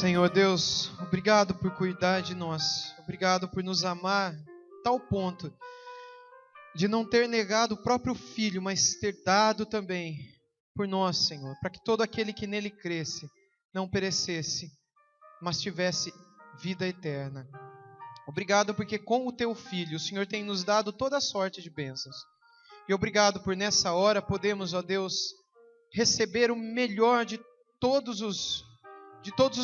Senhor Deus, obrigado por cuidar de nós. Obrigado por nos amar a tal ponto de não ter negado o próprio Filho, mas ter dado também por nós, Senhor, para que todo aquele que nele cresce não perecesse, mas tivesse vida eterna. Obrigado porque com o teu Filho o Senhor tem nos dado toda a sorte de bênçãos. E obrigado por nessa hora podemos, ó Deus, receber o melhor de todos os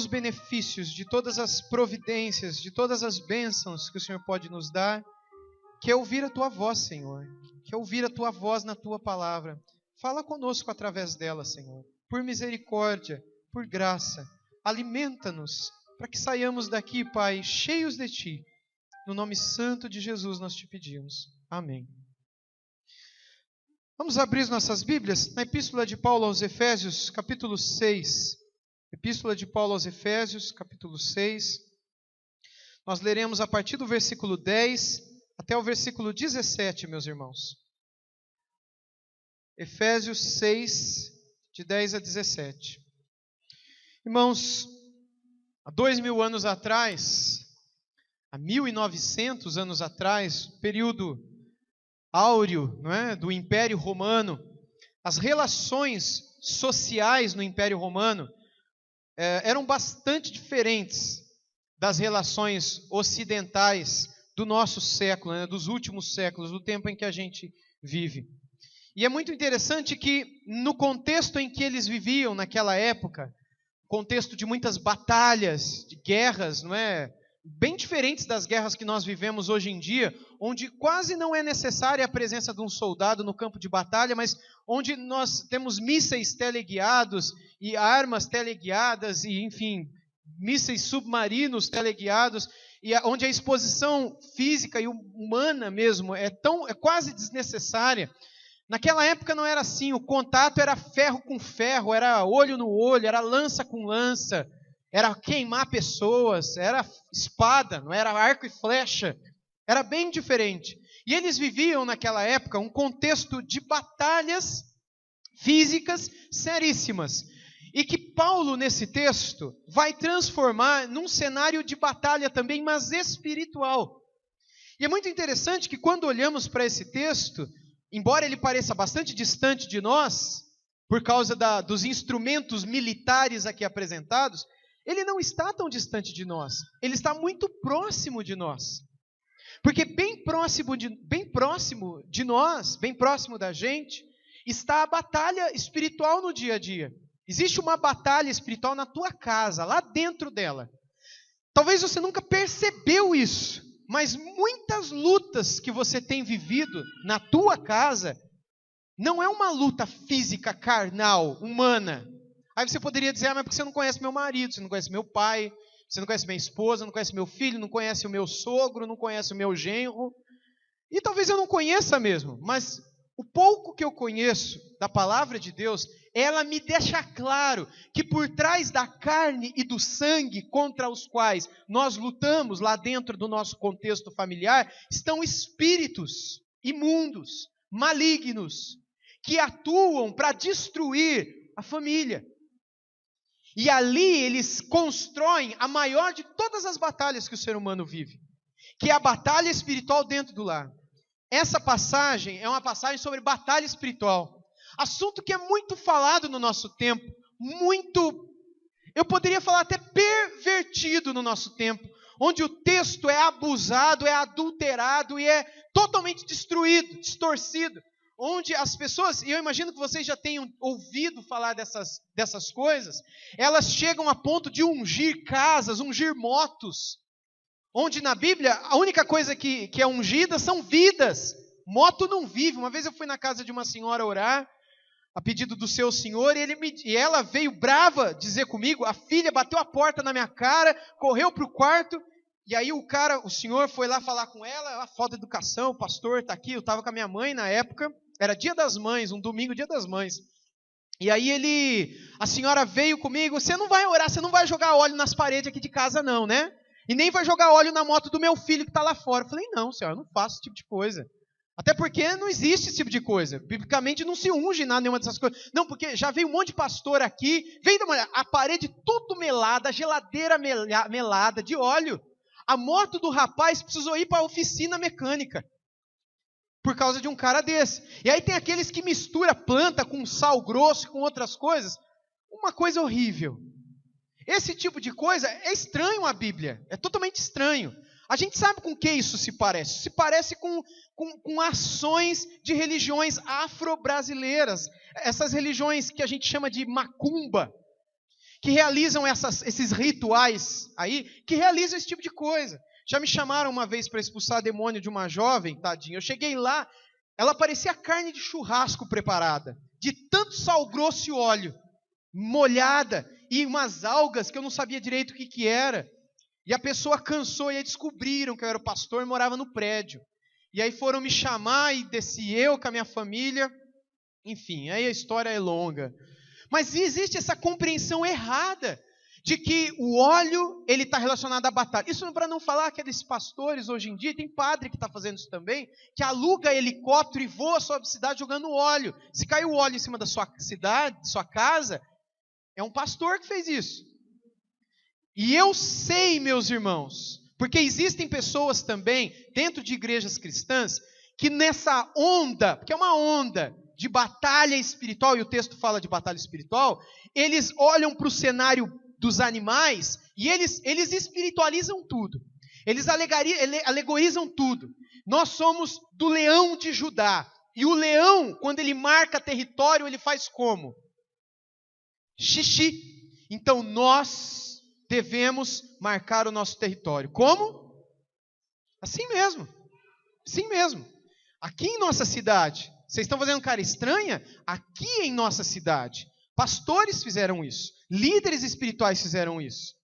benefícios, de todas as providências, de todas as bênçãos que o Senhor pode nos dar, que é ouvir a Tua voz, Senhor, que é ouvir a Tua voz na Tua palavra. Fala conosco através dela, Senhor, por misericórdia, por graça, alimenta-nos, para que saiamos daqui, Pai, cheios de Ti. No nome santo de Jesus nós te pedimos. Amém. Vamos abrir nossas Bíblias na Epístola de Paulo aos Efésios, capítulo 6. Epístola de Paulo aos Efésios, capítulo 6. Nós leremos a partir do versículo 10 até o versículo 17, meus irmãos. Efésios 6, de 10 a 17. Irmãos, há 2000 anos atrás, há 1900 anos atrás, período áureo, não é, do Império Romano, as relações sociais no Império Romano eram bastante diferentes das relações ocidentais do nosso século, né, dos últimos séculos, do tempo em que a gente vive. E é muito interessante que no contexto em que eles viviam naquela época, contexto de muitas batalhas, de guerras, não é? Bem diferentes das guerras que nós vivemos hoje em dia, onde quase não é necessária a presença de um soldado no campo de batalha, mas onde nós temos mísseis teleguiados e armas teleguiadas e, enfim, mísseis submarinos teleguiados, e onde a exposição física e humana mesmo é quase desnecessária. Naquela época não era assim, o contato era ferro com ferro, era olho no olho, era lança com lança, era queimar pessoas, era espada, não era arco e flecha, era bem diferente. E eles viviam naquela época um contexto de batalhas físicas seríssimas, e que Paulo nesse texto vai transformar num cenário de batalha também, mas espiritual. E é muito interessante que quando olhamos para esse texto, embora ele pareça bastante distante de nós, por causa dos instrumentos militares aqui apresentados, ele não está tão distante de nós, ele está muito próximo de nós. Porque bem próximo de nós, bem próximo da gente, está a batalha espiritual no dia a dia. Existe uma batalha espiritual na tua casa, lá dentro dela. Talvez você nunca percebeu isso, mas muitas lutas que você tem vivido na tua casa não é uma luta física, carnal, humana. Aí você poderia dizer, mas porque você não conhece meu marido, você não conhece meu pai, você não conhece minha esposa, não conhece meu filho, não conhece o meu sogro, não conhece o meu genro. E talvez eu não conheça mesmo, mas o pouco que eu conheço da palavra de Deus, ela me deixa claro que por trás da carne e do sangue contra os quais nós lutamos lá dentro do nosso contexto familiar, estão espíritos imundos, malignos, que atuam para destruir a família. E ali eles constroem a maior de todas as batalhas que o ser humano vive, que é a batalha espiritual dentro do lar. Essa passagem é uma passagem sobre batalha espiritual, assunto que é muito falado no nosso tempo, eu poderia falar até pervertido no nosso tempo, onde o texto é abusado, é adulterado e é totalmente destruído, distorcido, onde as pessoas, e eu imagino que vocês já tenham ouvido falar dessas coisas, elas chegam a ponto de ungir casas, ungir motos, onde na Bíblia a única coisa que é ungida são vidas. Moto não vive. Uma vez eu fui na casa de uma senhora orar, a pedido do seu senhor, e ela veio brava dizer comigo, a filha bateu a porta na minha cara, correu para o quarto, e aí o senhor foi lá falar com ela, falta de educação, o pastor está aqui, eu estava com a minha mãe na época, era dia das mães, um domingo, dia das mães. E aí a senhora veio comigo, você não vai orar, você não vai jogar óleo nas paredes aqui de casa não, né? E nem vai jogar óleo na moto do meu filho que está lá fora. Eu falei, não, senhora, eu não faço esse tipo de coisa. Até porque não existe esse tipo de coisa. Biblicamente não se unge nada, nenhuma dessas coisas. Não, porque já veio um monte de pastor aqui, veio dar uma olhada, a parede tudo melada, a geladeira melada de óleo. A moto do rapaz precisou ir para a oficina mecânica por causa de um cara desse. E aí tem aqueles que misturam planta com sal grosso e com outras coisas. Uma coisa horrível. Esse tipo de coisa é estranho à Bíblia. É totalmente estranho. A gente sabe com que isso se parece. Se parece com ações de religiões afro-brasileiras. Essas religiões que a gente chama de macumba. Que realizam esses rituais aí. Que realizam esse tipo de coisa. Já me chamaram uma vez para expulsar demônio de uma jovem, tadinha. Eu cheguei lá, ela parecia carne de churrasco preparada. De tanto sal grosso e óleo. Molhada. E umas algas que eu não sabia direito o que era. E a pessoa cansou, e aí descobriram que eu era o pastor e morava no prédio. E aí foram me chamar, e desci eu com a minha família. Enfim, aí a história é longa. Mas existe essa compreensão errada de que o óleo, ele está relacionado à batalha. Isso para não falar aqueles pastores hoje em dia, tem padre que está fazendo isso também, que aluga helicóptero e voa sobre a cidade jogando óleo. Se caiu o óleo em cima da sua cidade, sua casa, é um pastor que fez isso. E eu sei, meus irmãos, porque existem pessoas também, dentro de igrejas cristãs, que nessa onda, porque é uma onda de batalha espiritual, e o texto fala de batalha espiritual, eles olham para o cenário dos animais e eles espiritualizam tudo. Eles alegorizam tudo. Nós somos do leão de Judá. E o leão, quando ele marca território, ele faz como? Xixi. Então nós devemos marcar o nosso território. Como? Assim mesmo. Assim mesmo. Aqui em nossa cidade, vocês estão fazendo cara estranha? Aqui em nossa cidade, pastores fizeram isso. Líderes espirituais fizeram isso.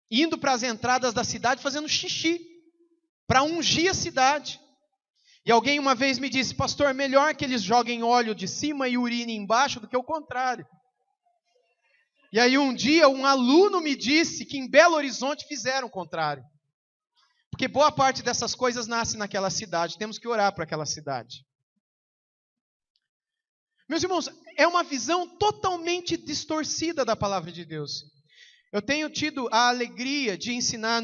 Indo para as entradas da cidade fazendo xixi. Para ungir a cidade. E alguém uma vez me disse, pastor, melhor que eles joguem óleo de cima e urine embaixo do que o contrário. E aí um dia um aluno me disse que em Belo Horizonte fizeram o contrário. Porque boa parte dessas coisas nasce naquela cidade. Temos que orar para aquela cidade. Meus irmãos, é uma visão totalmente distorcida da palavra de Deus. Eu tenho tido a alegria de ensinar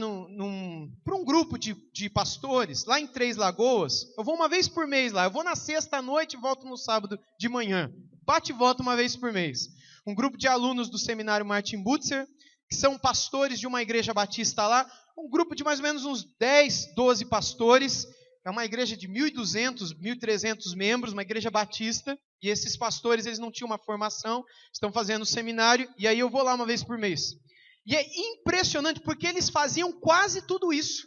para um grupo de pastores, lá em Três Lagoas. Eu vou uma vez por mês lá. Eu vou na sexta à noite e volto no sábado de manhã. Bate e volta uma vez por mês. Um grupo de alunos do seminário Martin Butzer, que são pastores de uma igreja batista lá. Um grupo de mais ou menos uns 10, 12 pastores. É uma igreja de 1.200, 1.300 membros, uma igreja batista. E esses pastores, eles não tinham uma formação, estão fazendo seminário. E aí eu vou lá uma vez por mês. E é impressionante porque eles faziam quase tudo isso.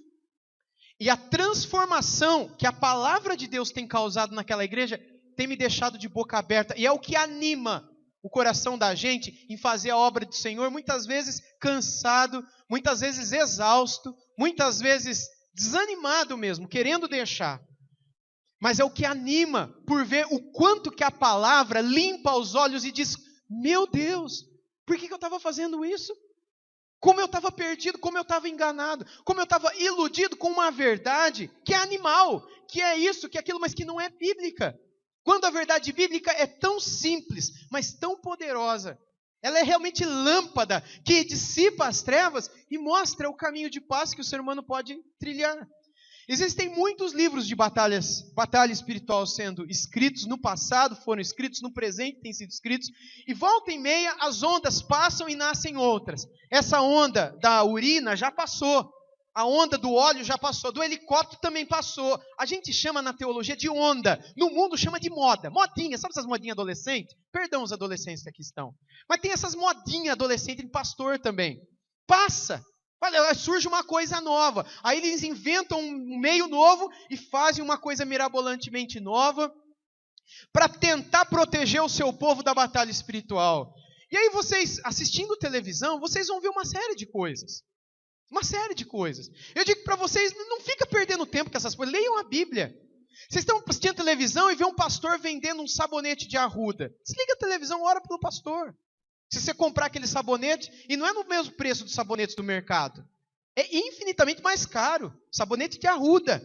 E a transformação que a palavra de Deus tem causado naquela igreja tem me deixado de boca aberta. E é o que anima o coração da gente em fazer a obra do Senhor, muitas vezes cansado, muitas vezes exausto, muitas vezes desanimado mesmo, querendo deixar. Mas é o que anima por ver o quanto que a palavra limpa os olhos e diz, meu Deus, por que eu estava fazendo isso? Como eu estava perdido, como eu estava enganado, como eu estava iludido com uma verdade que é animal, que é isso, que é aquilo, mas que não é bíblica. Quando a verdade bíblica é tão simples, mas tão poderosa. Ela é realmente lâmpada, que dissipa as trevas e mostra o caminho de paz que o ser humano pode trilhar. Existem muitos livros de batalha espiritual sendo escritos no passado, foram escritos no presente, têm sido escritos, e volta e meia as ondas passam e nascem outras. Essa onda da urina já passou, a onda do óleo já passou, do helicóptero também passou. A gente chama na teologia de onda, no mundo chama de moda, modinha, sabe essas modinhas adolescentes? Perdão os adolescentes que aqui estão. Mas tem essas modinhas adolescentes de pastor também. Passa. Olha, surge uma coisa nova. Aí eles inventam um meio novo e fazem uma coisa mirabolantemente nova para tentar proteger o seu povo da batalha espiritual. E aí vocês, assistindo televisão, vocês vão ver uma série de coisas. Uma série de coisas. Eu digo para vocês, não fica perdendo tempo com essas coisas. Leiam a Bíblia. Vocês estão assistindo televisão e vê um pastor vendendo um sabonete de arruda. Desliga a televisão, ora pelo pastor. Se você comprar aquele sabonete, e não é no mesmo preço dos sabonetes do mercado, é infinitamente mais caro. Sabonete de arruda.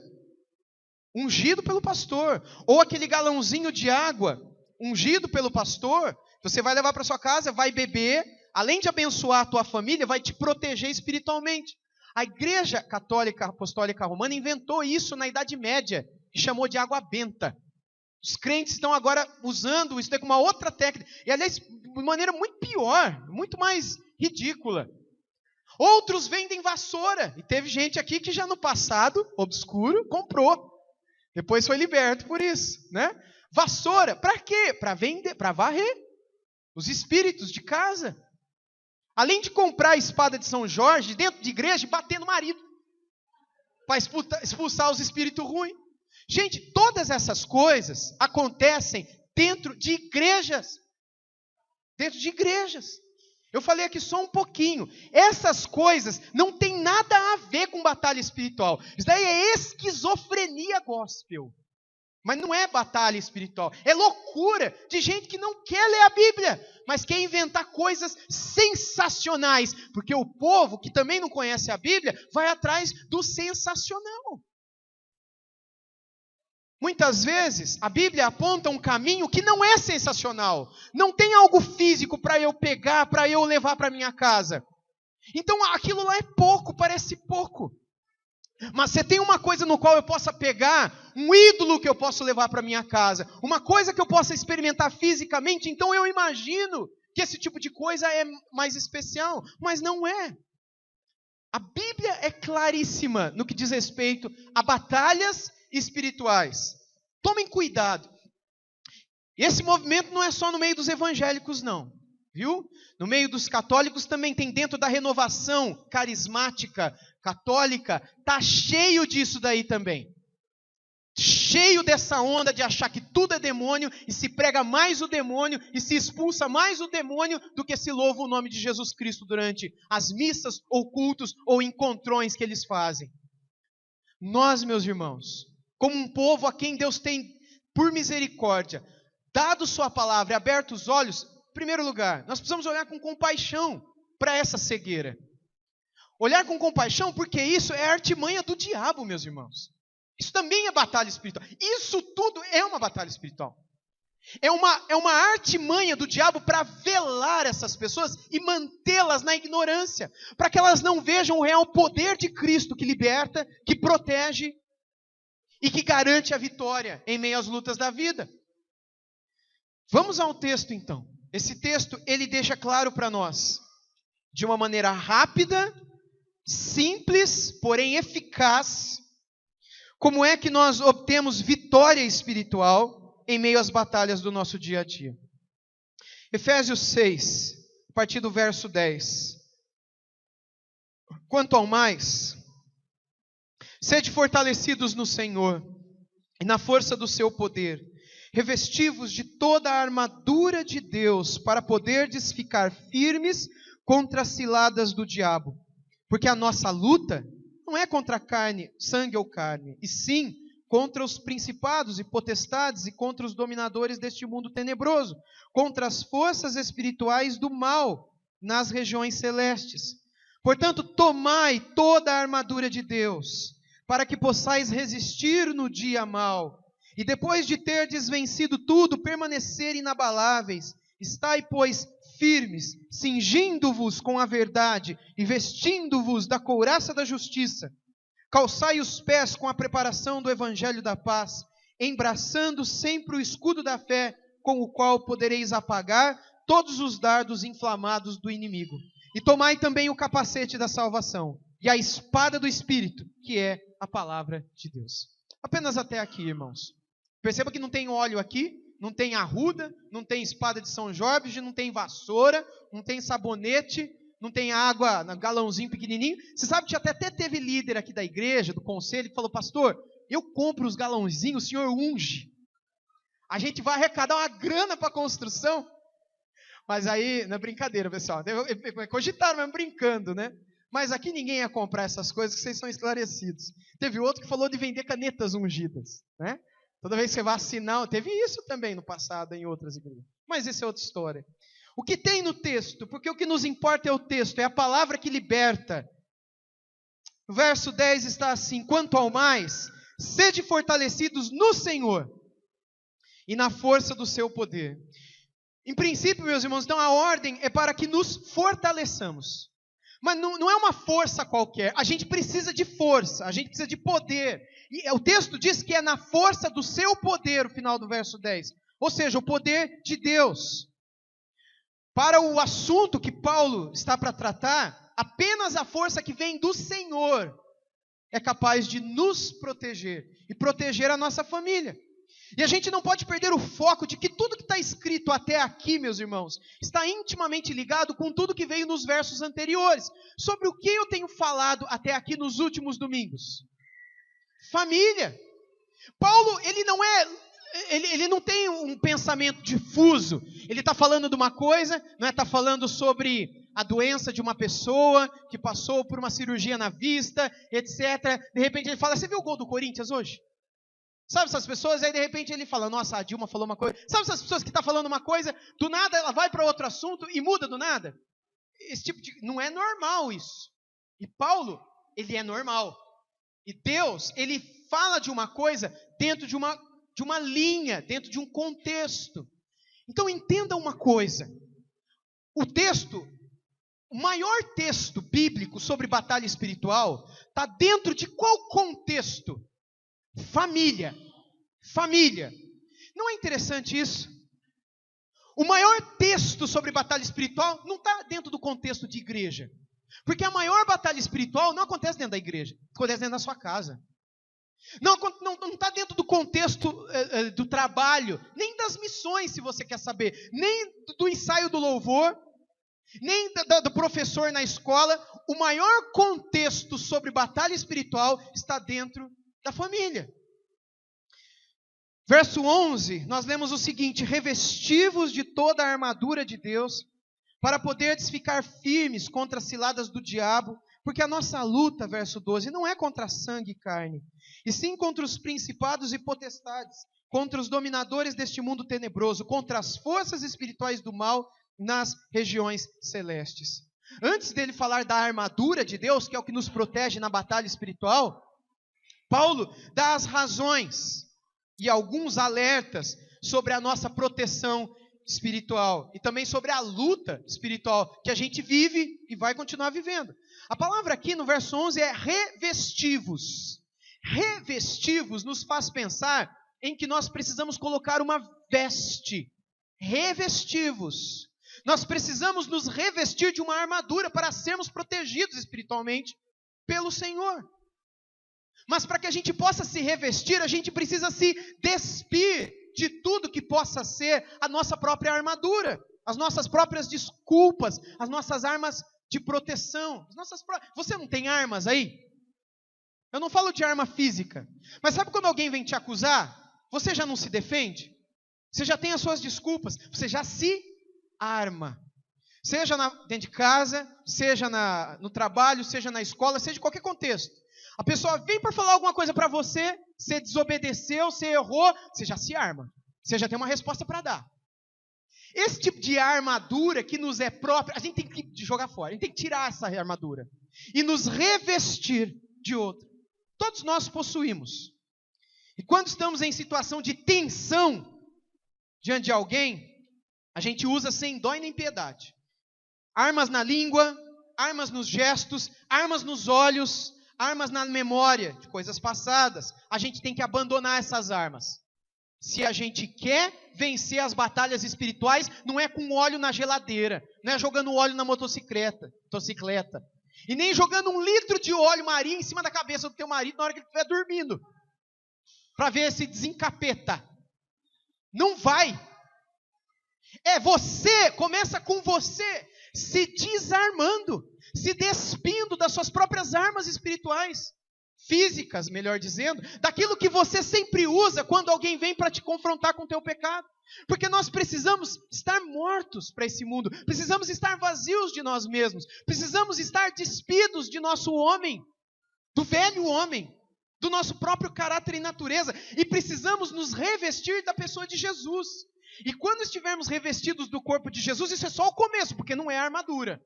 ungido pelo pastor. Ou aquele galãozinho de água, ungido pelo pastor, você vai levar para sua casa, vai beber, além de abençoar a tua família, vai te proteger espiritualmente. A Igreja Católica Apostólica Romana inventou isso na Idade Média, que chamou de água benta. Os crentes estão agora usando isso com uma outra técnica, e aliás, de maneira muito pior, muito mais ridícula. Outros vendem vassoura, e teve gente aqui que já no passado, obscuro, comprou. Depois foi liberto por isso, né? Vassoura, para quê? Para vender, para varrer os espíritos de casa. Além de comprar a espada de São Jorge dentro de igreja e bater no marido, para expulsar os espíritos ruins. Gente, todas essas coisas acontecem dentro de igrejas. Dentro de igrejas. Eu falei aqui só um pouquinho. Essas coisas não tem nada a ver com batalha espiritual. Isso daí é esquizofrenia gospel. Mas não é batalha espiritual. É loucura de gente que não quer ler a Bíblia, mas quer inventar coisas sensacionais. Porque o povo que também não conhece a Bíblia vai atrás do sensacional. Muitas vezes, a Bíblia aponta um caminho que não é sensacional. Não tem algo físico para eu pegar, para eu levar para minha casa. Então, aquilo lá é pouco, parece pouco. Mas você tem uma coisa no qual eu possa pegar, um ídolo que eu posso levar para minha casa, uma coisa que eu possa experimentar fisicamente, então eu imagino que esse tipo de coisa é mais especial. Mas não é. A Bíblia é claríssima no que diz respeito a batalhas espirituais. Tomem cuidado. Esse movimento não é só no meio dos evangélicos, não. Viu? No meio dos católicos também tem, dentro da renovação carismática católica, está cheio disso daí também. Cheio dessa onda de achar que tudo é demônio e se prega mais o demônio e se expulsa mais o demônio do que se louva o nome de Jesus Cristo durante as missas ou cultos ou encontrões que eles fazem. Nós, meus irmãos, como um povo a quem Deus tem, por misericórdia, dado sua palavra e aberto os olhos, em primeiro lugar, nós precisamos olhar com compaixão para essa cegueira. Olhar com compaixão, porque isso é artimanha do diabo, meus irmãos. Isso também é batalha espiritual. Isso tudo é uma batalha espiritual. É uma artimanha do diabo para velar essas pessoas e mantê-las na ignorância, para que elas não vejam o real poder de Cristo que liberta, que protege e que garante a vitória em meio às lutas da vida. Vamos ao texto então. Esse texto, ele deixa claro para nós, de uma maneira rápida, simples, porém eficaz, como é que nós obtemos vitória espiritual em meio às batalhas do nosso dia a dia. Efésios 6, a partir do verso 10. Quanto ao mais, sede fortalecidos no Senhor e na força do seu poder, revesti-vos de toda a armadura de Deus, para poderdes ficar firmes contra as ciladas do diabo. Porque a nossa luta não é contra carne, sangue ou carne, e sim contra os principados e potestades e contra os dominadores deste mundo tenebroso, contra as forças espirituais do mal nas regiões celestes. Portanto, tomai toda a armadura de Deus, para que possais resistir no dia mau, e depois de terdes vencido tudo, permanecer inabaláveis. Estai, pois, firmes, cingindo-vos com a verdade e vestindo-vos da couraça da justiça. Calçai os pés com a preparação do evangelho da paz, embraçando sempre o escudo da fé, com o qual podereis apagar todos os dardos inflamados do inimigo. E tomai também o capacete da salvação e a espada do Espírito, que é a palavra de Deus. Apenas até aqui, irmãos. Perceba que não tem óleo aqui, não tem arruda, não tem espada de São Jorge, não tem vassoura, não tem sabonete, não tem água no galãozinho pequenininho. Você sabe que até teve líder aqui da igreja, do conselho, que falou: pastor, eu compro os galãozinhos, o senhor unge. A gente vai arrecadar uma grana para a construção. Mas aí, não é brincadeira, pessoal. Cogitaram mesmo brincando, né? Mas aqui ninguém ia comprar essas coisas, que vocês são esclarecidos. Teve outro que falou de vender canetas ungidas, né? Toda vez que você vai assinar, teve isso também no passado em outras igrejas. Mas isso é outra história. O que tem no texto? Porque o que nos importa é o texto, é a palavra que liberta. O verso 10 está assim: quanto ao mais, sede fortalecidos no Senhor e na força do seu poder. Em princípio, meus irmãos, então a ordem é para que nos fortaleçamos. Mas não é uma força qualquer, a gente precisa de força, a gente precisa de poder. E o texto diz que é na força do seu poder, o final do verso 10. Ou seja, o poder de Deus. Para o assunto que Paulo está para tratar, apenas a força que vem do Senhor é capaz de nos proteger e proteger a nossa família. E a gente não pode perder o foco de que tudo que está escrito até aqui, meus irmãos, está intimamente ligado com tudo que veio nos versos anteriores. Sobre o que eu tenho falado até aqui nos últimos domingos? Família. Paulo, ele não tem um pensamento difuso. Ele está falando de uma coisa, não é? Está falando sobre a doença de uma pessoa que passou por uma cirurgia na vista, etc. De repente ele fala, você viu o gol do Corinthians hoje? Sabe essas pessoas? Aí de repente ele fala, nossa, a Dilma falou uma coisa. Sabe essas pessoas que estão falando uma coisa, do nada ela vai para outro assunto e muda do nada? Esse tipo de... não é normal isso. E Paulo, ele é normal. E Deus, ele fala de uma coisa dentro de uma linha, dentro de um contexto. Então entenda uma coisa. O maior texto bíblico sobre batalha espiritual está dentro de qual contexto? Família. Família. Não é interessante isso? O maior texto sobre batalha espiritual não está dentro do contexto de igreja. Porque a maior batalha espiritual não acontece dentro da igreja, acontece dentro da sua casa. Não está dentro do contexto do trabalho, nem das missões, se você quer saber, nem do ensaio do louvor, nem do professor na escola. O maior contexto sobre batalha espiritual está dentro da família. Verso 11, nós lemos o seguinte: revesti-vos de toda a armadura de Deus, para poderdes ficar firmes contra as ciladas do diabo, porque a nossa luta, verso 12, não é contra sangue e carne, e sim contra os principados e potestades, contra os dominadores deste mundo tenebroso, contra as forças espirituais do mal nas regiões celestes. Antes dele falar da armadura de Deus, que é o que nos protege na batalha espiritual, Paulo dá as razões e alguns alertas sobre a nossa proteção espiritual e também sobre a luta espiritual que a gente vive e vai continuar vivendo. A palavra aqui no verso 11 é revesti-vos. Revesti-vos nos faz pensar em que nós precisamos colocar uma veste. Revesti-vos. Nós precisamos nos revestir de uma armadura para sermos protegidos espiritualmente pelo Senhor. Mas para que a gente possa se revestir, a gente precisa se despir de tudo que possa ser a nossa própria armadura, as nossas próprias desculpas, as nossas armas de proteção. Você não tem armas aí? Eu não falo de arma física, mas sabe quando alguém vem te acusar? Você já não se defende? Você já tem as suas desculpas, você já se arma. Seja dentro de casa, seja no trabalho, seja na escola, seja em qualquer contexto. A pessoa vem para falar alguma coisa para você, você desobedeceu, você errou, você já se arma. Você já tem uma resposta para dar. Esse tipo de armadura que nos é própria, a gente tem que jogar fora, a gente tem que tirar essa armadura e nos revestir de outra. Todos nós possuímos. E quando estamos em situação de tensão diante de alguém, a gente usa sem dó e nem piedade. Armas na língua, armas nos gestos, armas nos olhos, armas na memória de coisas passadas. A gente tem que abandonar essas armas. Se a gente quer vencer as batalhas espirituais, não é com óleo na geladeira, não é jogando óleo na motocicleta, e nem jogando 1 litro de óleo marinho em cima da cabeça do teu marido na hora que ele estiver dormindo, para ver se desencapeta. Não vai. Começa com você se desarmando, se despindo das suas próprias armas espirituais, físicas, melhor dizendo, daquilo que você sempre usa quando alguém vem para te confrontar com o teu pecado. Porque nós precisamos estar mortos para esse mundo, precisamos estar vazios de nós mesmos, precisamos estar despidos de nosso homem, do velho homem, do nosso próprio caráter e natureza, e precisamos nos revestir da pessoa de Jesus. E quando estivermos revestidos do corpo de Jesus, isso é só o começo, porque não é a armadura.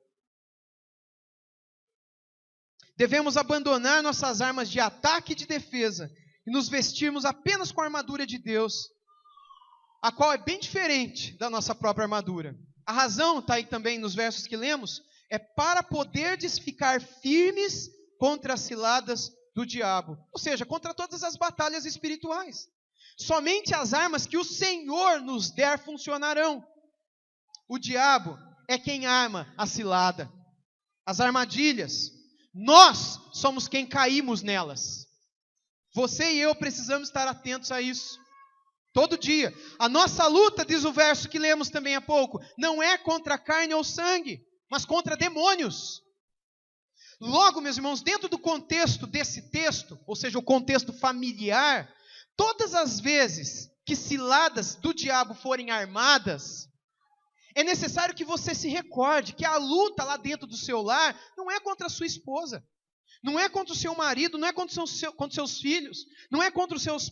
Devemos abandonar nossas armas de ataque e de defesa e nos vestirmos apenas com a armadura de Deus, a qual é bem diferente da nossa própria armadura. A razão, está aí também nos versos que lemos, é para poderdes ficar firmes contra as ciladas do diabo. Ou seja, contra todas as batalhas espirituais. Somente as armas que o Senhor nos der funcionarão. O diabo é quem arma a cilada, as armadilhas. Nós somos quem caímos nelas. Você e eu precisamos estar atentos a isso. Todo dia. A nossa luta, diz o verso que lemos também há pouco, não é contra carne ou sangue, mas contra demônios. Logo, meus irmãos, dentro do contexto desse texto, ou seja, o contexto familiar, todas as vezes que ciladas do diabo forem armadas, é necessário que você se recorde que a luta lá dentro do seu lar não é contra a sua esposa, não é contra o seu marido, não é contra os seus filhos, não é contra os seus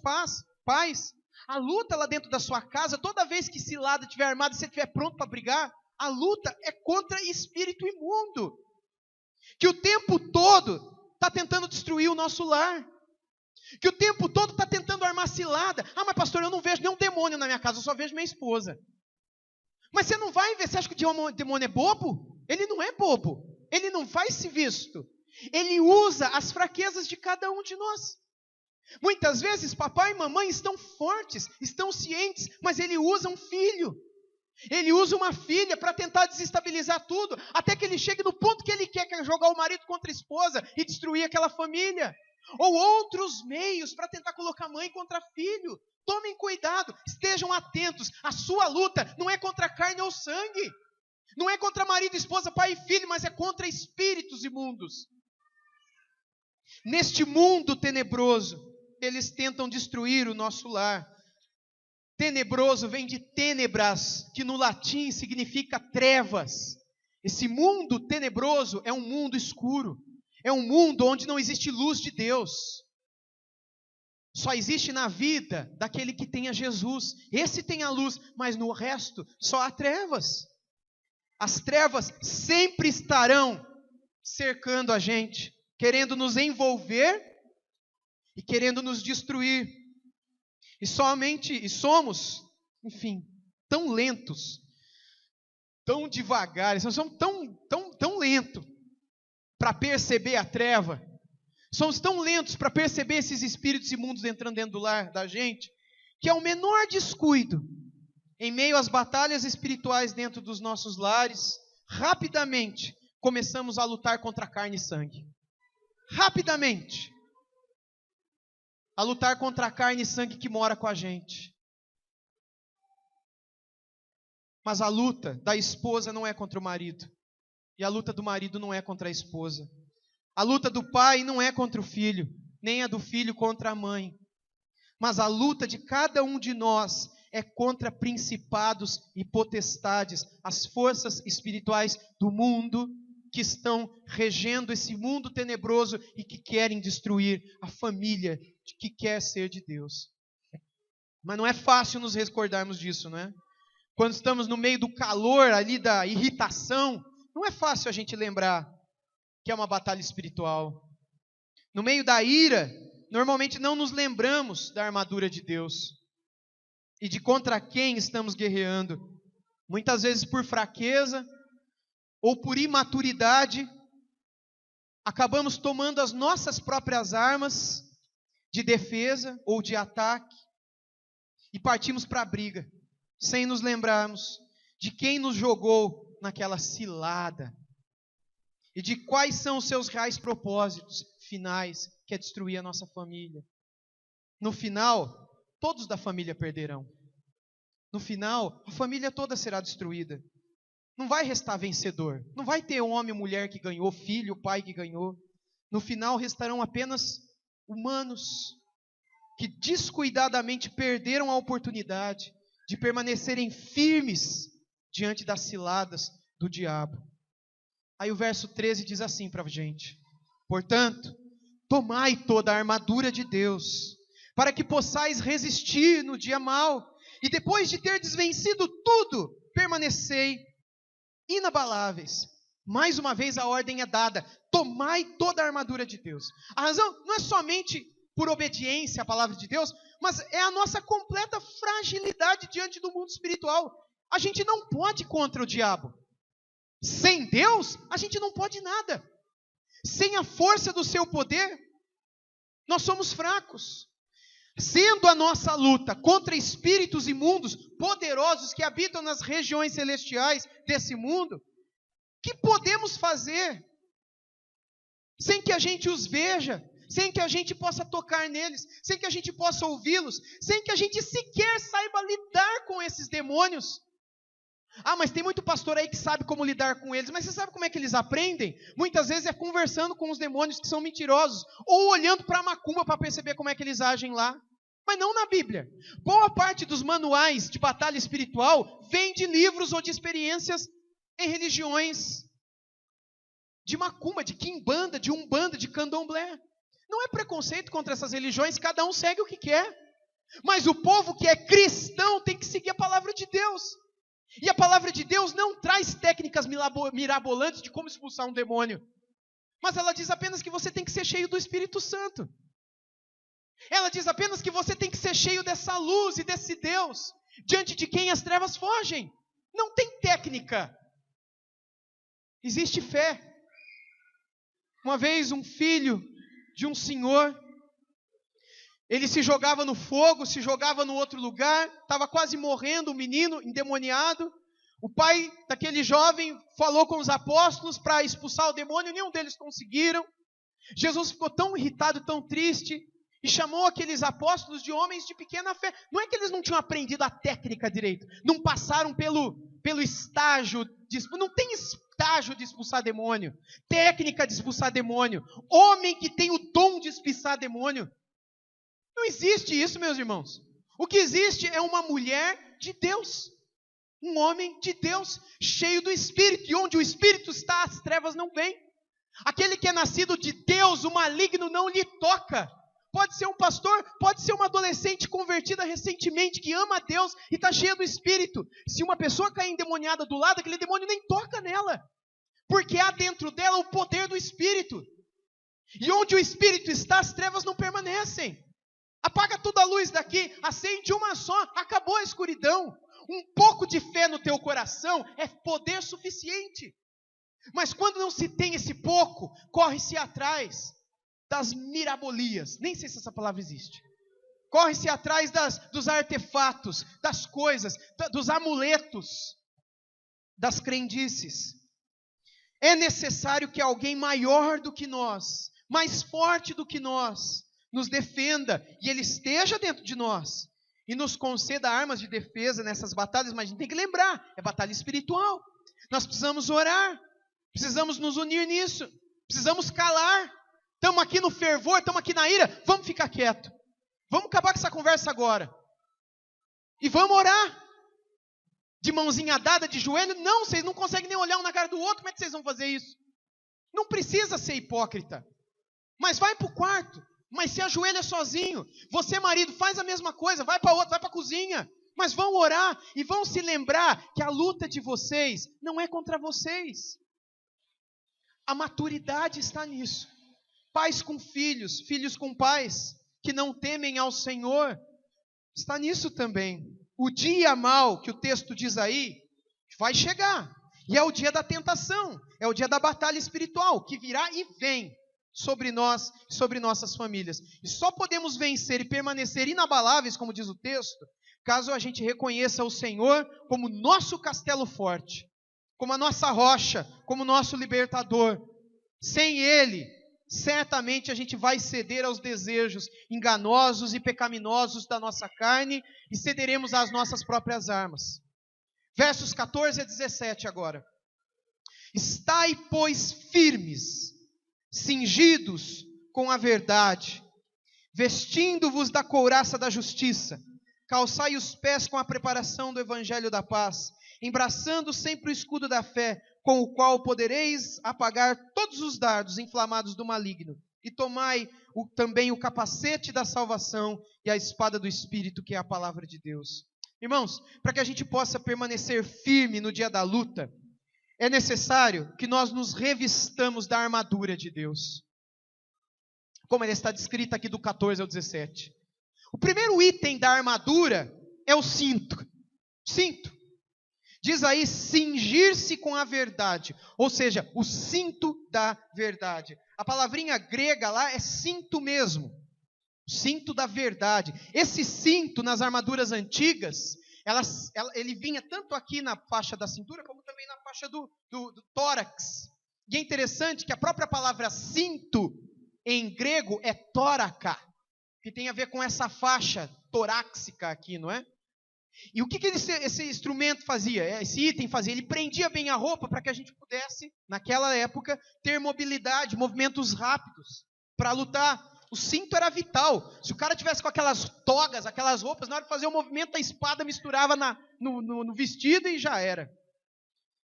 pais. A luta lá dentro da sua casa, toda vez que cilada estiver armada, você estiver pronto para brigar, a luta é contra espírito imundo, que o tempo todo está tentando destruir o nosso lar, que o tempo todo está tentando armar cilada. Ah, mas pastor, eu não vejo nenhum demônio na minha casa, eu só vejo minha esposa. Mas você não vai ver, você acha que o demônio é bobo? Ele não é bobo, ele não faz se visto, ele usa as fraquezas de cada um de nós. Muitas vezes papai e mamãe estão fortes, estão cientes, mas ele usa um filho, ele usa uma filha para tentar desestabilizar tudo, até que ele chegue no ponto que ele quer, que é jogar o marido contra a esposa e destruir aquela família, ou outros meios para tentar colocar a mãe contra filho. Tomem cuidado, estejam atentos, a sua luta não é contra carne ou sangue, não é contra marido, esposa, pai e filho, mas é contra espíritos imundos. Neste mundo tenebroso, eles tentam destruir o nosso lar. Tenebroso vem de tenebras, que no latim significa trevas. Esse mundo tenebroso é um mundo escuro. É um mundo onde não existe luz de Deus. Só existe na vida daquele que tem a Jesus. Esse tem a luz, mas no resto só há trevas. As trevas sempre estarão cercando a gente, querendo nos envolver e querendo nos destruir. E somos, enfim, tão lentos, tão devagar, somos tão lentos para perceber a treva, somos tão lentos para perceber esses espíritos imundos entrando dentro do lar da gente, que ao menor descuido, em meio às batalhas espirituais dentro dos nossos lares, rapidamente começamos a lutar contra carne e sangue. Rapidamente. A lutar contra a carne e sangue que mora com a gente. Mas a luta da esposa não é contra o marido. E a luta do marido não é contra a esposa. A luta do pai não é contra o filho, nem a do filho contra a mãe. Mas a luta de cada um de nós é contra principados e potestades, as forças espirituais do mundo que estão regendo esse mundo tenebroso e que querem destruir a família que quer ser de Deus. Mas não é fácil nos recordarmos disso, não é? Quando estamos no meio do calor ali da irritação, não é fácil a gente lembrar que é uma batalha espiritual. No meio da ira, normalmente não nos lembramos da armadura de Deus e de contra quem estamos guerreando. Muitas vezes por fraqueza ou por imaturidade, acabamos tomando as nossas próprias armas de defesa ou de ataque e partimos para a briga, sem nos lembrarmos de quem nos jogou naquela cilada e de quais são os seus reais propósitos finais, que é destruir a nossa família. No final, todos da família perderão. No final, a família toda será destruída. Não vai restar vencedor. Não vai ter homem ou mulher que ganhou, filho, pai que ganhou. No final, restarão apenas humanos que descuidadamente perderam a oportunidade de permanecerem firmes diante das ciladas do diabo. Aí o verso 13 diz assim para a gente: portanto, tomai toda a armadura de Deus, para que possais resistir no dia mau, e depois de ter desvencido tudo, permanecei inabaláveis. Mais uma vez a ordem é dada: tomai toda a armadura de Deus. A razão não é somente por obediência à palavra de Deus, mas é a nossa completa fragilidade diante do mundo espiritual. A gente não pode contra o diabo. Sem Deus, a gente não pode nada. Sem a força do seu poder, nós somos fracos. Sendo a nossa luta contra espíritos imundos, poderosos, que habitam nas regiões celestiais desse mundo, o que podemos fazer sem que a gente os veja, sem que a gente possa tocar neles, sem que a gente possa ouvi-los, sem que a gente sequer saiba lidar com esses demônios? Ah, mas tem muito pastor aí que sabe como lidar com eles. Mas você sabe como é que eles aprendem? Muitas vezes é conversando com os demônios que são mentirosos, ou olhando para a macumba para perceber como é que eles agem lá. Mas não na Bíblia. Boa parte dos manuais de batalha espiritual vem de livros ou de experiências em religiões de macumba, de quimbanda, de umbanda, de candomblé. Não é preconceito contra essas religiões, cada um segue o que quer. Mas o povo que é cristão tem que seguir a palavra de Deus. E a palavra de Deus não traz técnicas mirabolantes de como expulsar um demônio. Mas ela diz apenas que você tem que ser cheio do Espírito Santo. Ela diz apenas que você tem que ser cheio dessa luz e desse Deus, diante de quem as trevas fogem. Não tem técnica. Existe fé. Uma vez um filho de um senhor, ele se jogava no fogo, se jogava no outro lugar, estava quase morrendo, o menino endemoniado. O pai daquele jovem falou com os apóstolos para expulsar o demônio, nenhum deles conseguiram. Jesus ficou tão irritado, tão triste, e chamou aqueles apóstolos de homens de pequena fé. Não é que eles não tinham aprendido a técnica direito, não passaram pelo estágio, não tem estágio de expulsar demônio, técnica de expulsar demônio, homem que tem o dom de expulsar demônio. Não existe isso, meus irmãos. O que existe é uma mulher de Deus, um homem de Deus, cheio do Espírito, e onde o Espírito está, as trevas não vêm. Aquele que é nascido de Deus, o maligno não lhe toca. Pode ser um pastor, pode ser uma adolescente convertida recentemente, que ama a Deus e está cheia do Espírito. Se uma pessoa cair endemoniada do lado, aquele demônio nem toca nela, porque há dentro dela o poder do Espírito. E onde o Espírito está, as trevas não permanecem. Apaga toda a luz daqui, acende uma só, acabou a escuridão. Um pouco de fé no teu coração é poder suficiente. Mas quando não se tem esse pouco, corre-se atrás das mirabolias, nem sei se essa palavra existe. Corre-se atrás dos artefatos, das coisas, dos amuletos, das crendices. É necessário que alguém maior do que nós, mais forte do que nós, nos defenda, e Ele esteja dentro de nós, e nos conceda armas de defesa nessas batalhas. Mas a gente tem que lembrar, é batalha espiritual. Nós precisamos orar, precisamos nos unir nisso, precisamos calar. Estamos aqui no fervor, estamos aqui na ira, vamos ficar quieto. Vamos acabar com essa conversa agora. E vamos orar. De mãozinha dada, de joelho? Não, vocês não conseguem nem olhar um na cara do outro, como é que vocês vão fazer isso? Não precisa ser hipócrita. Mas vai para o quarto, mas se ajoelha sozinho. Você, marido, faz a mesma coisa, vai para outro, vai para a cozinha. Mas vão orar e vão se lembrar que a luta de vocês não é contra vocês. A maturidade está nisso. Pais com filhos, filhos com pais, que não temem ao Senhor, está nisso também. O dia mau, que o texto diz aí, vai chegar. E é o dia da tentação, é o dia da batalha espiritual, que virá e vem sobre nós, sobre nossas famílias. E só podemos vencer e permanecer inabaláveis, como diz o texto, caso a gente reconheça o Senhor como nosso castelo forte, como a nossa rocha, como nosso libertador. Sem Ele, certamente a gente vai ceder aos desejos enganosos e pecaminosos da nossa carne e cederemos às nossas próprias armas. Versos 14 a 17 agora. Estai, pois, firmes, cingidos com a verdade, vestindo-vos da couraça da justiça, calçai os pés com a preparação do evangelho da paz, embraçando sempre o escudo da fé, com o qual podereis apagar todos os dardos inflamados do maligno. E tomai também o capacete da salvação e a espada do Espírito, que é a palavra de Deus. Irmãos, para que a gente possa permanecer firme no dia da luta, é necessário que nós nos revistamos da armadura de Deus. como ele está descrito aqui do 14 ao 17. O primeiro item da armadura é o cinto. Cinto. Diz aí, cingir-se com a verdade. Ou seja, o cinto da verdade. A palavrinha grega lá é cinto mesmo. Cinto da verdade. Esse cinto, nas armaduras antigas, ele vinha tanto aqui na faixa da cintura, como também na faixa do tórax. E é interessante que a própria palavra cinto, em grego, é tóraca, que tem a ver com essa faixa torácica aqui, não é? E o que esse instrumento fazia? Esse item fazia? Ele prendia bem a roupa para que a gente pudesse, naquela época, ter mobilidade, movimentos rápidos para lutar. O cinto era vital. Se o cara tivesse com aquelas togas, aquelas roupas, na hora de fazer o movimento, a espada misturava no vestido e já era.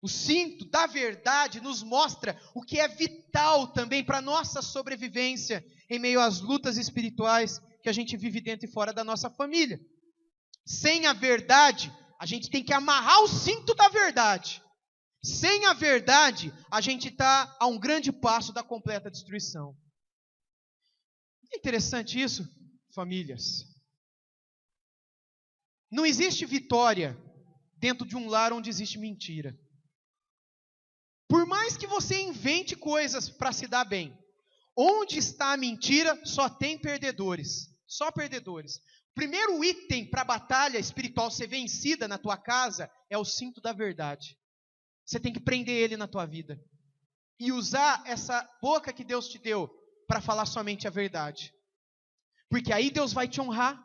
O cinto da verdade nos mostra o que é vital também para a nossa sobrevivência em meio às lutas espirituais que a gente vive dentro e fora da nossa família. Sem a verdade, a gente tem que amarrar o cinto da verdade. Sem a verdade, a gente está a um grande passo da completa destruição. É interessante isso, famílias. Não existe vitória dentro de um lar onde existe mentira. Por mais que você invente coisas para se dar bem, onde está a mentira, só tem perdedores. Só perdedores. O primeiro item para a batalha espiritual ser vencida na tua casa é o cinto da verdade. Você tem que prender ele na tua vida. E usar essa boca que Deus te deu para falar somente a verdade. Porque aí Deus vai te honrar.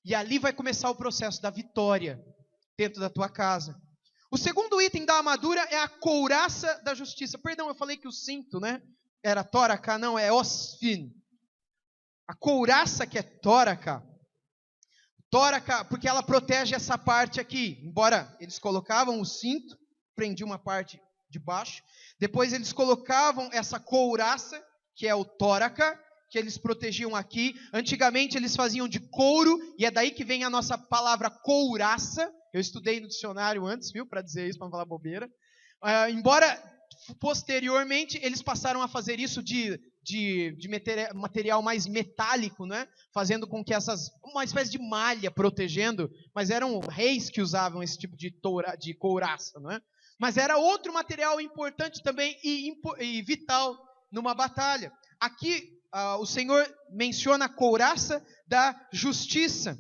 E ali vai começar o processo da vitória dentro da tua casa. O segundo item da armadura é a couraça da justiça. Perdão, eu falei que o cinto, né? Era tóraca, não, é osfin. A couraça que é tóraca, porque ela protege essa parte aqui. Embora eles colocavam o cinto, prendia uma parte de baixo. Depois eles colocavam essa couraça, que é o tóraca, que eles protegiam aqui. Antigamente eles faziam de couro, e é daí que vem a nossa palavra couraça. Eu estudei no dicionário antes, viu, para dizer isso, para não falar bobeira. Embora posteriormente eles passaram a fazer isso de material mais metálico, né? Fazendo com que uma espécie de malha protegendo, mas eram reis que usavam esse tipo de couraça, não é? Mas era outro material importante também e vital numa batalha. Aqui o Senhor menciona a couraça da justiça.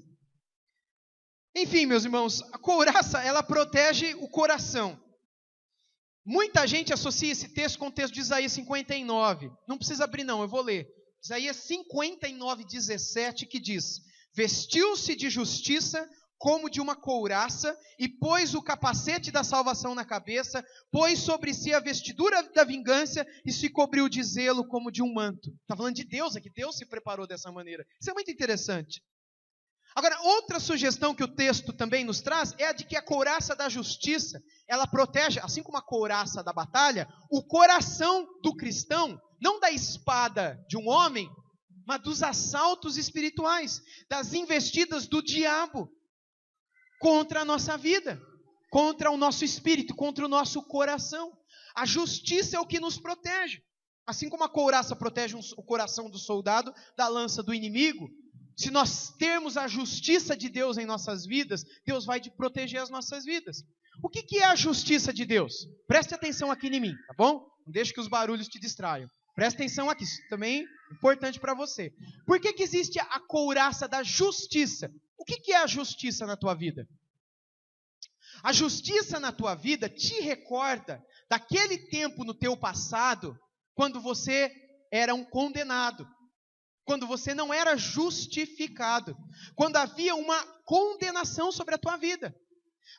Enfim, meus irmãos, a couraça, ela protege o coração. Muita gente associa esse texto com o texto de Isaías 59. Não precisa abrir não, eu vou ler. Isaías 59, 17, que diz: vestiu-se de justiça como de uma couraça, e pôs o capacete da salvação na cabeça, pôs sobre si a vestidura da vingança, e se cobriu de zelo como de um manto. Está falando de Deus aqui, Deus se preparou dessa maneira. Isso é muito interessante. Agora, outra sugestão que o texto também nos traz é a de que a couraça da justiça, ela protege, assim como a couraça da batalha, o coração do cristão, não da espada de um homem, mas dos assaltos espirituais, das investidas do diabo contra a nossa vida, contra o nosso espírito, contra o nosso coração. A justiça é o que nos protege. Assim como a couraça protege o coração do soldado da lança do inimigo, se nós termos a justiça de Deus em nossas vidas, Deus vai proteger as nossas vidas. O que é a justiça de Deus? Preste atenção aqui em mim, tá bom? Não deixe que os barulhos te distraiam. Preste atenção aqui, isso também é importante para você. Por que existe a couraça da justiça? O que é a justiça na tua vida? A justiça na tua vida te recorda daquele tempo no teu passado, quando você era um condenado. Quando você não era justificado, quando havia uma condenação sobre a tua vida.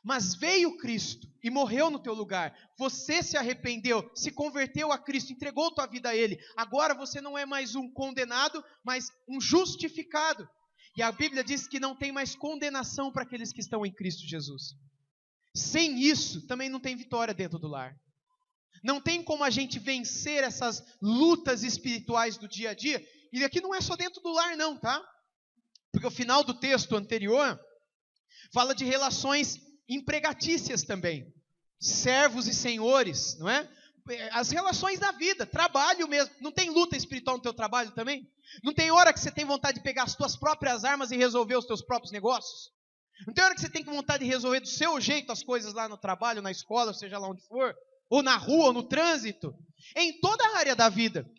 Mas veio Cristo e morreu no teu lugar. Você se arrependeu, se converteu a Cristo, entregou tua vida a Ele. Agora você não é mais um condenado, mas um justificado. E a Bíblia diz que não tem mais condenação para aqueles que estão em Cristo Jesus. Sem isso, também não tem vitória dentro do lar. Não tem como a gente vencer essas lutas espirituais do dia a dia. E aqui não é só dentro do lar não, tá? Porque o final do texto anterior fala de relações empregatícias também. Servos e senhores, não é? as relações da vida, trabalho mesmo. Não tem luta espiritual no teu trabalho também? Não tem hora que você tem vontade de pegar as tuas próprias armas e resolver os teus próprios negócios? Não tem hora que você tem vontade de resolver do seu jeito as coisas lá no trabalho, na escola, seja lá onde for, ou na rua, ou no trânsito? Em toda a área da vida.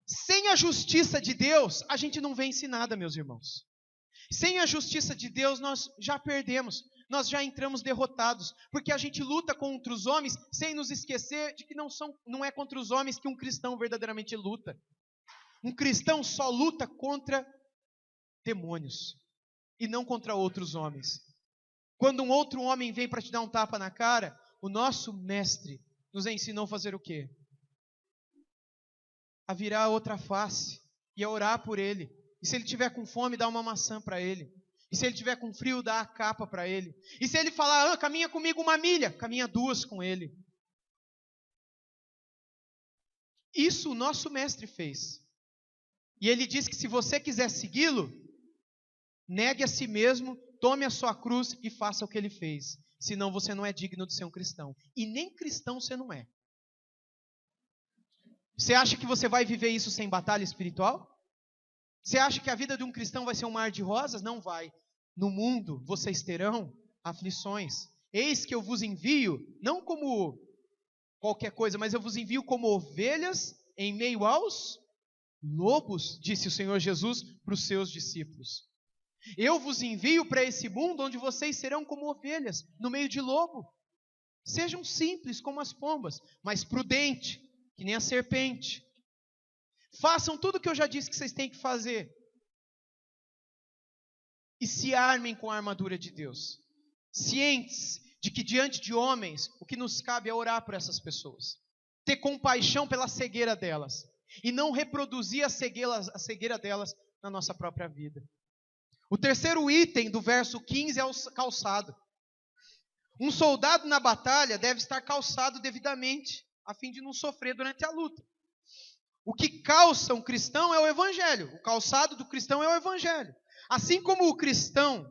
Sem a justiça de Deus, a gente não vence nada, meus irmãos. Sem a justiça de Deus, nós já perdemos. Nós já entramos derrotados, porque a gente luta contra os homens sem nos esquecer de que não é contra os homens que um cristão verdadeiramente luta. Um cristão só luta contra demônios e não contra outros homens. Quando um outro homem vem para te dar um tapa na cara, o nosso mestre nos ensinou a fazer o quê? A virar a outra face e a orar por ele. E se ele tiver com fome, dá uma maçã para ele. E se ele tiver com frio, dá a capa para ele. E se ele falar, caminha comigo 1 milha, caminha 2 com ele. Isso o nosso mestre fez. E ele diz que se você quiser segui-lo, negue a si mesmo, tome a sua cruz e faça o que ele fez. Senão você não é digno de ser um cristão. E nem cristão você não é. Você acha que você vai viver isso sem batalha espiritual? Você acha que a vida de um cristão vai ser um mar de rosas? Não vai. No mundo vocês terão aflições. Eis que eu vos envio, não como qualquer coisa, mas eu vos envio como ovelhas em meio aos lobos, disse o Senhor Jesus para os seus discípulos. Eu vos envio para esse mundo onde vocês serão como ovelhas, no meio de lobo. Sejam simples como as pombas, mas prudentes, que nem a serpente. Façam tudo o que eu já disse que vocês têm que fazer. E se armem com a armadura de Deus. Cientes de que diante de homens, o que nos cabe é orar por essas pessoas. Ter compaixão pela cegueira delas. E não reproduzir a cegueira delas na nossa própria vida. O terceiro item do verso 15 é o calçado. Um soldado na batalha deve estar calçado devidamente, a fim de não sofrer durante a luta. O que calça um cristão é o evangelho. O calçado do cristão é o evangelho. Assim como o cristão,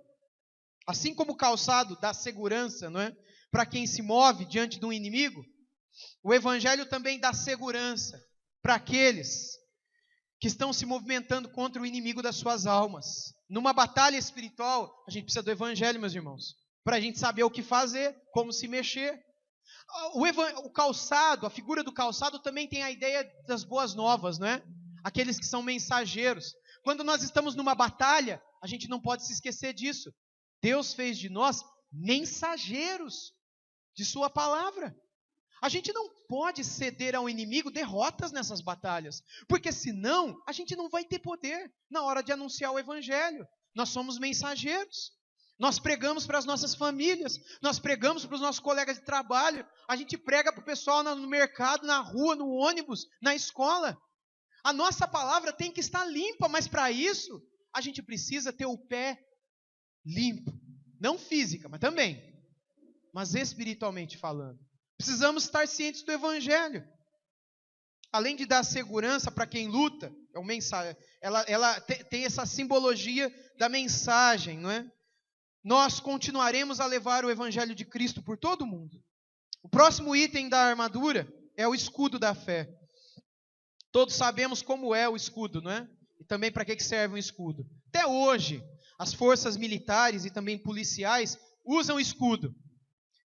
assim como o calçado dá segurança, não é? Para quem se move diante de um inimigo, o evangelho também dá segurança para aqueles que estão se movimentando contra o inimigo das suas almas. Numa batalha espiritual, a gente precisa do evangelho, meus irmãos, para a gente saber o que fazer, como se mexer. O calçado, a figura do calçado também tem a ideia das boas novas, não é? Aqueles que são mensageiros. Quando nós estamos numa batalha, a gente não pode se esquecer disso. Deus fez de nós mensageiros de sua palavra. A gente não pode ceder ao inimigo derrotas nessas batalhas, porque senão a gente não vai ter poder na hora de anunciar o evangelho. Nós somos mensageiros. Nós pregamos para as nossas famílias, nós pregamos para os nossos colegas de trabalho, a gente prega para o pessoal no mercado, na rua, no ônibus, na escola. A nossa palavra tem que estar limpa, mas para isso a gente precisa ter o pé limpo. Não física, mas também, mas espiritualmente falando. Precisamos estar cientes do evangelho. Além de dar segurança para quem luta, é um mensagem, ela tem essa simbologia da mensagem, não é? Nós continuaremos a levar o evangelho de Cristo por todo o mundo. O próximo item da armadura é o escudo da fé. Todos sabemos como é o escudo, não é? E também para que serve um escudo. Até hoje, as forças militares e também policiais usam escudo.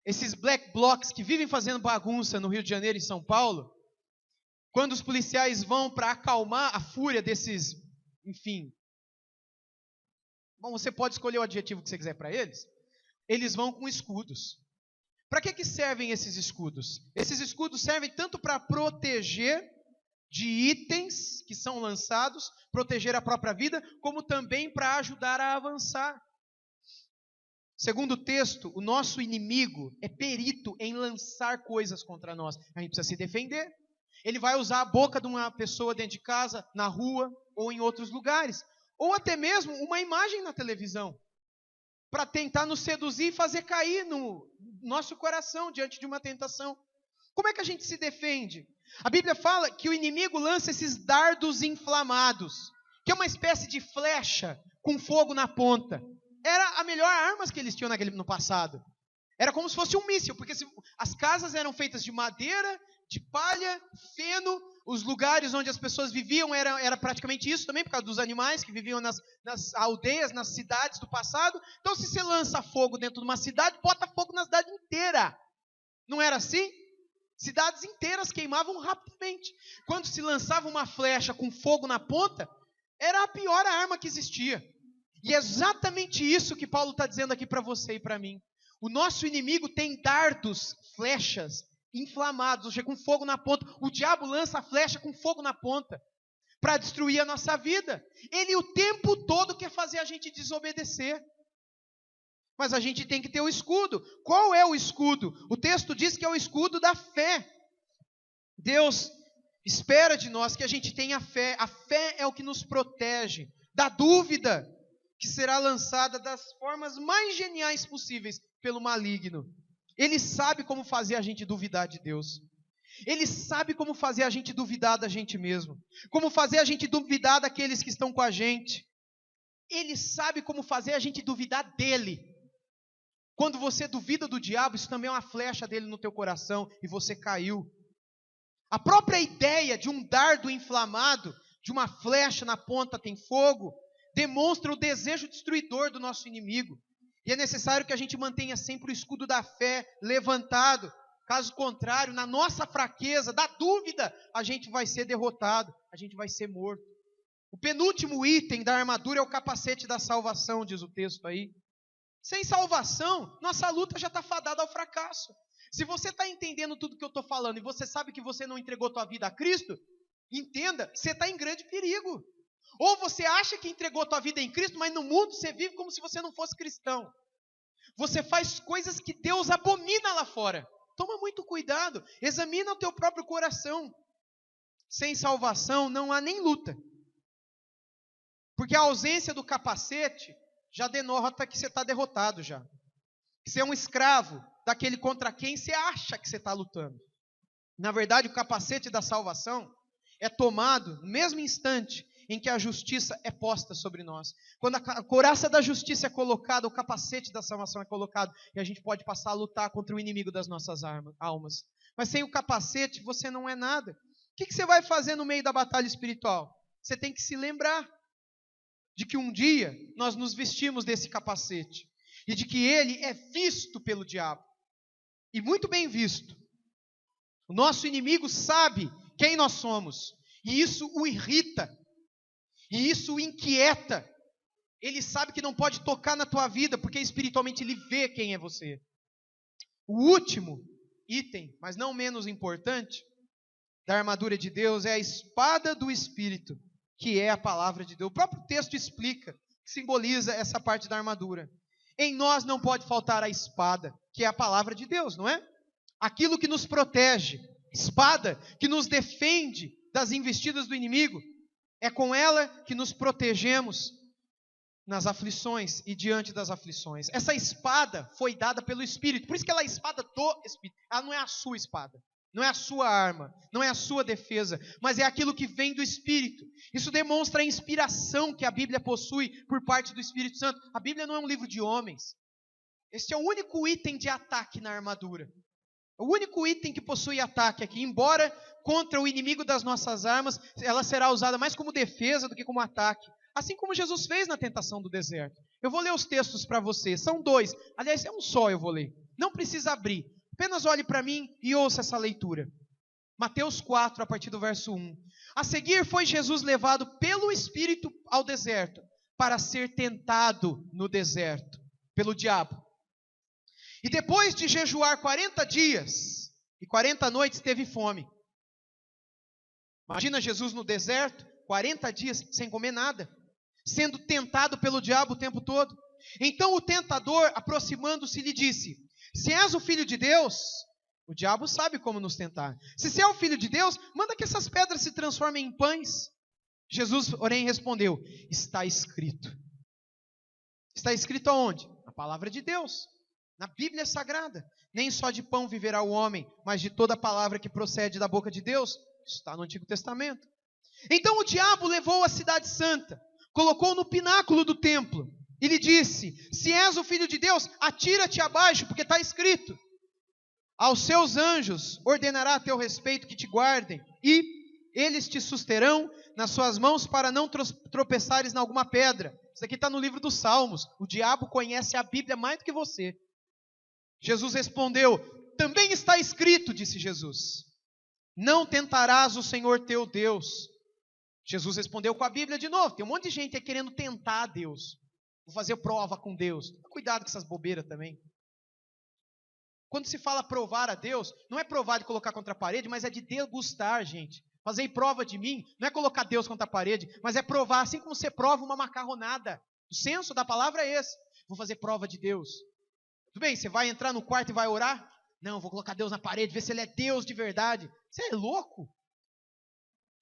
Esses black blocs que vivem fazendo bagunça no Rio de Janeiro e São Paulo, quando os policiais vão para acalmar a fúria desses, enfim... Bom, você pode escolher o adjetivo que você quiser para eles. Eles vão com escudos. Para que servem esses escudos? Esses escudos servem tanto para proteger de itens que são lançados, proteger a própria vida, como também para ajudar a avançar. Segundo o texto, o nosso inimigo é perito em lançar coisas contra nós. A gente precisa se defender. Ele vai usar a boca de uma pessoa dentro de casa, na rua ou em outros lugares. Ou até mesmo uma imagem na televisão, para tentar nos seduzir e fazer cair no nosso coração diante de uma tentação. Como é que a gente se defende? A Bíblia fala que o inimigo lança esses dardos inflamados, que é uma espécie de flecha com fogo na ponta. Era a melhor arma que eles tinham no passado. Era como se fosse um míssil, porque as casas eram feitas de madeira, de palha, feno. Os lugares onde as pessoas viviam era praticamente isso também, por causa dos animais que viviam nas aldeias, nas cidades do passado. Então, se você lança fogo dentro de uma cidade, bota fogo na cidade inteira. Não era assim? Cidades inteiras queimavam rapidamente. Quando se lançava uma flecha com fogo na ponta, era a pior arma que existia. E é exatamente isso que Paulo está dizendo aqui para você e para mim. O nosso inimigo tem dardos, flechas inflamados, ou seja, com fogo na ponta. O diabo lança a flecha com fogo na ponta para destruir a nossa vida. Ele o tempo todo quer fazer a gente desobedecer. Mas a gente tem que ter o escudo. Qual é o escudo? O texto diz que é o escudo da fé. Deus espera de nós que a gente tenha fé. A fé é o que nos protege da dúvida que será lançada das formas mais geniais possíveis pelo maligno. Ele sabe como fazer a gente duvidar de Deus. Ele sabe como fazer a gente duvidar da gente mesmo. Como fazer a gente duvidar daqueles que estão com a gente. Ele sabe como fazer a gente duvidar dele. Quando você duvida do diabo, isso também é uma flecha dele no teu coração e você caiu. A própria ideia de um dardo inflamado, de uma flecha na ponta tem fogo, demonstra o desejo destruidor do nosso inimigo. E é necessário que a gente mantenha sempre o escudo da fé levantado. Caso contrário, na nossa fraqueza, da dúvida, a gente vai ser derrotado, a gente vai ser morto. O penúltimo item da armadura é o capacete da salvação, diz o texto aí. Sem salvação, nossa luta já está fadada ao fracasso. Se você está entendendo tudo que eu estou falando e você sabe que você não entregou tua vida a Cristo, entenda, você está em grande perigo. Ou você acha que entregou tua vida em Cristo, mas no mundo você vive como se você não fosse cristão. Você faz coisas que Deus abomina lá fora. Toma muito cuidado, examina o teu próprio coração. Sem salvação não há nem luta. Porque a ausência do capacete já denota que você está derrotado já. Que você é um escravo daquele contra quem você acha que você está lutando. Na verdade, o capacete da salvação é tomado no mesmo instante em que a justiça é posta sobre nós. Quando a couraça da justiça é colocada, o capacete da salvação é colocado, e a gente pode passar a lutar contra o inimigo das nossas almas. Mas sem o capacete, você não é nada. O que você vai fazer no meio da batalha espiritual? Você tem que se lembrar de que um dia nós nos vestimos desse capacete, e de que ele é visto pelo diabo, e muito bem visto. O nosso inimigo sabe quem nós somos, e isso o irrita, e isso o inquieta. Ele sabe que não pode tocar na tua vida, porque espiritualmente ele vê quem é você. O último item, mas não menos importante, da armadura de Deus é a espada do Espírito, que é a palavra de Deus. O próprio texto explica, simboliza essa parte da armadura. Em nós não pode faltar a espada, que é a palavra de Deus, não é? Aquilo que nos protege, espada que nos defende das investidas do inimigo. É com ela que nos protegemos nas aflições e diante das aflições. Essa espada foi dada pelo Espírito. Por isso que ela é a espada do Espírito. Ela não é a sua espada, não é a sua arma, não é a sua defesa, mas é aquilo que vem do Espírito. Isso demonstra a inspiração que a Bíblia possui por parte do Espírito Santo. A Bíblia não é um livro de homens. Este é o único item de ataque na armadura. O único item que possui ataque aqui, embora contra o inimigo das nossas armas, ela será usada mais como defesa do que como ataque. Assim como Jesus fez na tentação do deserto. Eu vou ler os textos para você, são 2. Aliás, é um só eu vou ler. Não precisa abrir. Apenas olhe para mim e ouça essa leitura. Mateus 4, a partir do verso 1. A seguir foi Jesus levado pelo Espírito ao deserto, para ser tentado no deserto, pelo diabo. E depois de jejuar 40 dias e 40 noites, teve fome. Imagina Jesus no deserto, 40 dias sem comer nada, sendo tentado pelo diabo o tempo todo. Então o tentador, aproximando-se, lhe disse: se és o Filho de Deus, o diabo sabe como nos tentar. Se você é o Filho de Deus, manda que essas pedras se transformem em pães. Jesus, porém, respondeu: está escrito. Está escrito aonde? Na palavra de Deus, na Bíblia Sagrada. Nem só de pão viverá o homem, mas de toda palavra que procede da boca de Deus. Está no Antigo Testamento. Então o diabo levou a cidade santa, colocou no pináculo do templo e lhe disse: se és o Filho de Deus, atira-te abaixo, porque está escrito: Aos seus anjos ordenará a teu respeito que te guardem, e eles te susterão nas suas mãos para não tropeçares em alguma pedra. Isso aqui está no livro dos Salmos. O diabo conhece a Bíblia mais do que você. Jesus respondeu: também está escrito, disse Jesus, não tentarás o Senhor teu Deus. Jesus respondeu com a Bíblia de novo. Tem um monte de gente aí querendo tentar a Deus. Vou fazer prova com Deus. Cuidado com essas bobeiras também. Quando se fala provar a Deus, não é provar de colocar contra a parede, mas é de degustar, gente. Fazer prova de mim não é colocar Deus contra a parede, mas é provar, assim como você prova uma macarronada. O senso da palavra é esse. Vou fazer prova de Deus. Tudo bem, você vai entrar no quarto e vai orar? Não, vou colocar Deus na parede, ver se Ele é Deus de verdade. Você é louco?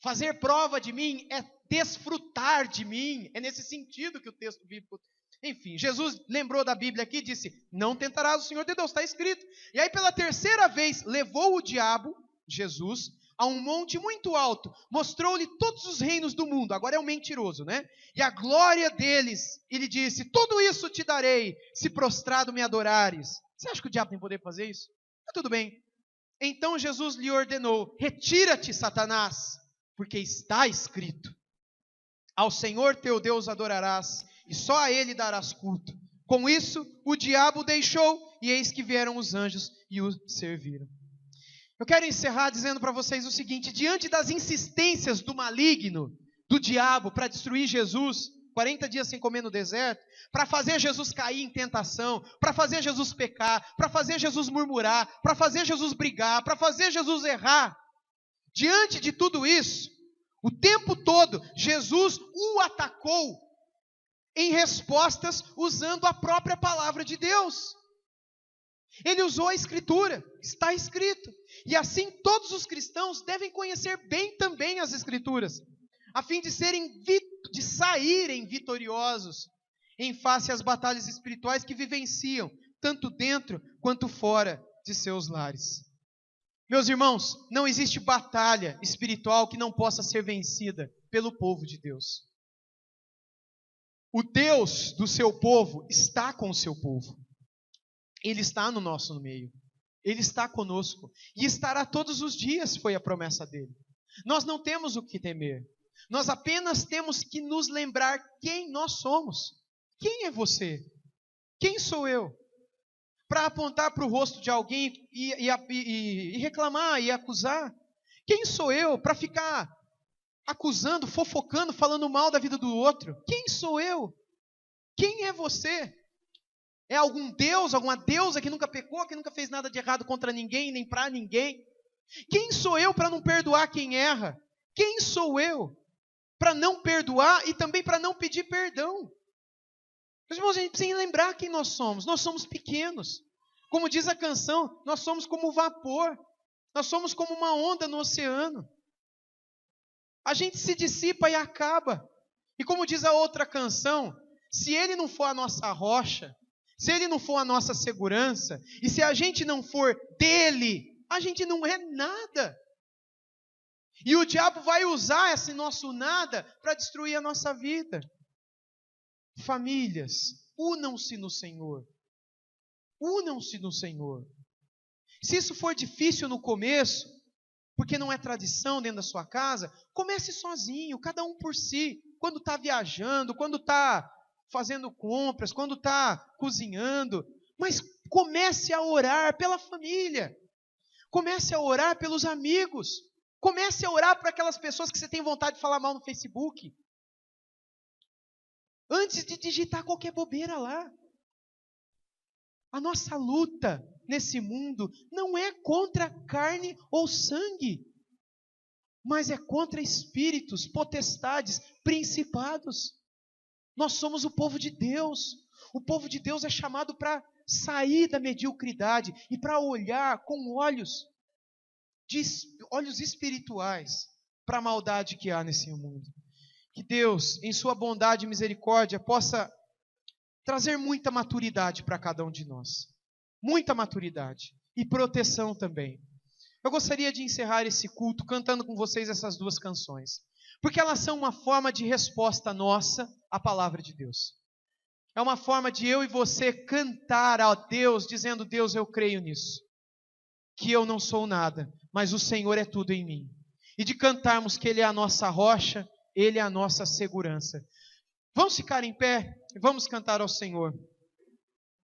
Fazer prova de mim é desfrutar de mim. É nesse sentido que o texto bíblico... Enfim, Jesus lembrou da Bíblia aqui e disse: não tentarás o Senhor teu Deus, está escrito. E aí pela terceira vez levou o diabo, Jesus, a um monte muito alto, mostrou-lhe todos os reinos do mundo. Agora é um mentiroso, né? E a glória deles, e lhe disse: tudo isso te darei, se prostrado me adorares. Você acha que o diabo tem poder para fazer isso? Tudo bem. Então Jesus lhe ordenou: retira-te, Satanás, porque está escrito: ao Senhor teu Deus adorarás, e só a Ele darás culto. Com isso, o diabo deixou, e eis que vieram os anjos e o serviram. Eu quero encerrar dizendo para vocês o seguinte: diante das insistências do maligno, do diabo, para destruir Jesus, 40 dias sem comer no deserto, para fazer Jesus cair em tentação, para fazer Jesus pecar, para fazer Jesus murmurar, para fazer Jesus brigar, para fazer Jesus errar, diante de tudo isso, o tempo todo, Jesus o atacou em respostas usando a própria palavra de Deus. Ele usou a Escritura, está escrito. E assim todos os cristãos devem conhecer bem também as Escrituras, a fim de saírem vitoriosos em face às batalhas espirituais que vivenciam, tanto dentro quanto fora de seus lares. Meus irmãos, não existe batalha espiritual que não possa ser vencida pelo povo de Deus. O Deus do seu povo está com o seu povo. Ele está no nosso meio. Ele está conosco. E estará todos os dias, foi a promessa dele. Nós não temos o que temer. Nós apenas temos que nos lembrar quem nós somos. Quem é você? Quem sou eu? Para apontar para o rosto de alguém e reclamar e acusar? Quem sou eu para ficar acusando, fofocando, falando mal da vida do outro? Quem sou eu? Quem é você? É algum deus, alguma deusa que nunca pecou, que nunca fez nada de errado contra ninguém, nem para ninguém? Quem sou eu para não perdoar quem erra? Quem sou eu para não perdoar e também para não pedir perdão? Meus irmãos, a gente precisa lembrar quem nós somos. Nós somos pequenos. Como diz a canção, nós somos como vapor. Nós somos como uma onda no oceano. A gente se dissipa e acaba. E como diz a outra canção, se Ele não for a nossa rocha, se Ele não for a nossa segurança, e se a gente não for dEle, a gente não é nada. E o diabo vai usar esse nosso nada para destruir a nossa vida. Famílias, unam-se no Senhor. Unam-se no Senhor. Se isso for difícil no começo, porque não é tradição dentro da sua casa, comece sozinho, cada um por si. Quando está viajando, quando está fazendo compras, quando está cozinhando. Mas comece a orar pela família. Comece a orar pelos amigos. Comece a orar para aquelas pessoas que você tem vontade de falar mal no Facebook. Antes de digitar qualquer bobeira lá. A nossa luta nesse mundo não é contra carne ou sangue, mas é contra espíritos, potestades, principados. Nós somos o povo de Deus. O povo de Deus é chamado para sair da mediocridade e para olhar com olhos espirituais para a maldade que há nesse mundo. Que Deus, em sua bondade e misericórdia, possa trazer muita maturidade para cada um de nós. Muita maturidade e proteção também. Eu gostaria de encerrar esse culto cantando com vocês essas duas canções, porque elas são uma forma de resposta nossa à palavra de Deus. É uma forma de eu e você cantar a Deus, dizendo: Deus, eu creio nisso. que eu não sou nada, mas o Senhor é tudo em mim. E de cantarmos que Ele é a nossa rocha, Ele é a nossa segurança. Vamos ficar em pé e vamos cantar ao Senhor.